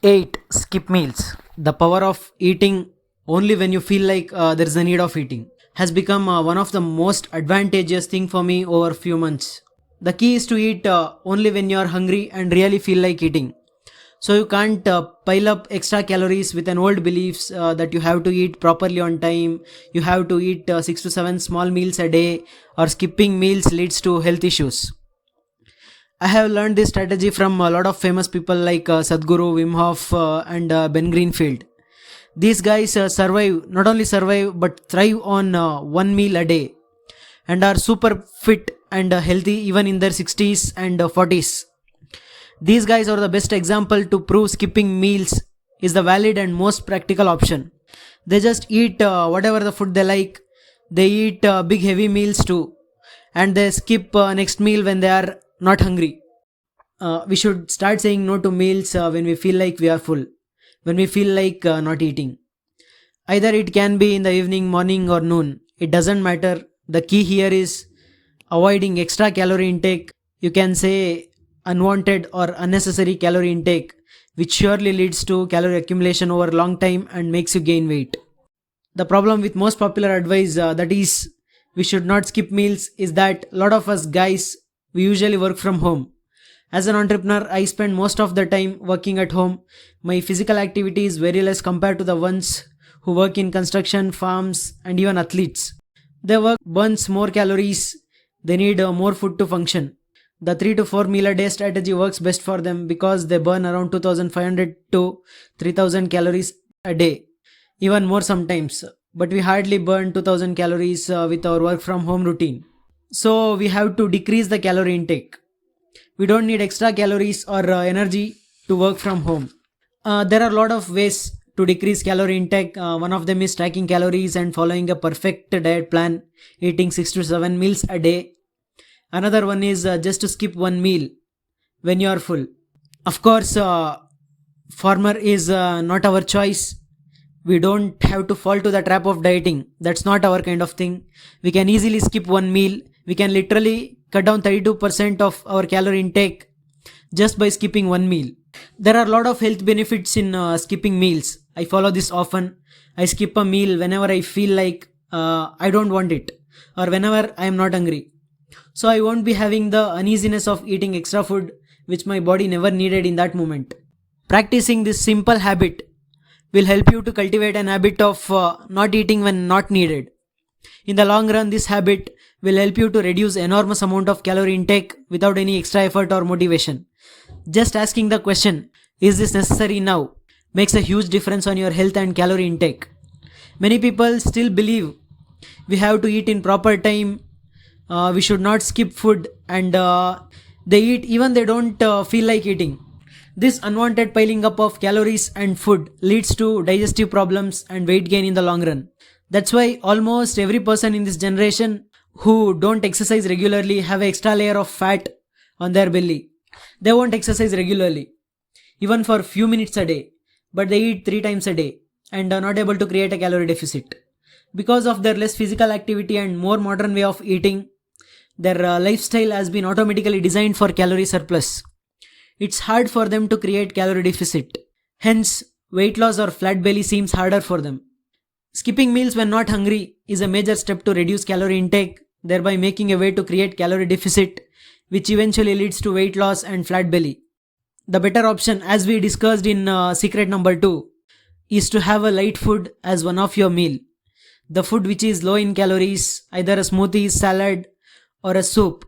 8. Skip meals. The power of eating only when you feel like there is a need of eating has become one of the most advantageous thing for me over few months. The key is to eat only when you are hungry and really feel like eating. So you can't pile up extra calories with an old beliefs that you have to eat properly on time, you have to eat 6 to 7 small meals a day, or skipping meals leads to health issues. I have learned this strategy from a lot of famous people like Sadhguru, Wim Hof, and Ben Greenfield. These guys not only survive but thrive on one meal a day and are super fit and healthy even in their 60s and 40s. These guys are the best example to prove skipping meals is the valid and most practical option. They just eat whatever the food they like. They eat big heavy meals too, and they skip next meal when they are not hungry. We should start saying no to meals when we feel like we are full, when we feel like not eating. Either it can be in the evening, morning, or noon. It doesn't matter. The key here is avoiding extra calorie intake. You can say unwanted or unnecessary calorie intake, which surely leads to calorie accumulation over a long time and makes you gain weight. The problem with most popular advice that is we should not skip meals is that a lot of us guys, we usually work from home. As an entrepreneur, I spend most of the time working at home. My physical activity is very less compared to the ones who work in construction, farms, and even athletes. Their work burns more calories, they need more food to function. The 3 to 4 meal a day strategy works best for them because they burn around 2500 to 3000 calories a day, even more sometimes. But we hardly burn 2000 calories with our work from home routine. So we have to decrease the calorie intake. We don't need extra calories or energy to work from home. There are a lot of ways to decrease calorie intake. One of them is tracking calories and following a perfect diet plan, eating 6 to 7 meals a day. Another one is just to skip one meal when you are full. Of course, farmer is not our choice. We don't have to fall to the trap of dieting. That's not our kind of thing. We can easily skip one meal. We can literally cut down 32% of our calorie intake just by skipping one meal. There are a lot of health benefits in skipping meals. I follow this often. I skip a meal whenever I feel like I don't want it or whenever I am not hungry. So I won't be having the uneasiness of eating extra food which my body never needed in that moment. Practicing this simple habit will help you to cultivate an habit of not eating when not needed. In the long run, this habit will help you to reduce enormous amount of calorie intake without any extra effort or motivation. Just asking the question, is this necessary now, makes a huge difference on your health and calorie intake. Many people still believe we have to eat in proper time, we should not skip food, and they eat even they don't feel like eating. This unwanted piling up of calories and food leads to digestive problems and weight gain in the long run. That's why almost every person in this generation who don't exercise regularly have an extra layer of fat on their belly. They won't exercise regularly, even for few minutes a day, but they eat 3 times a day and are not able to create a calorie deficit. Because of their less physical activity and more modern way of eating, their lifestyle has been automatically designed for calorie surplus. It's hard for them to create calorie deficit. Hence, weight loss or flat belly seems harder for them. Skipping meals when not hungry is a major step to reduce calorie intake, thereby making a way to create calorie deficit, which eventually leads to weight loss and flat belly. The better option, as we discussed in secret number 2, is to have a light food as one of your meal. The food which is low in calories, either a smoothie, salad, or a soup,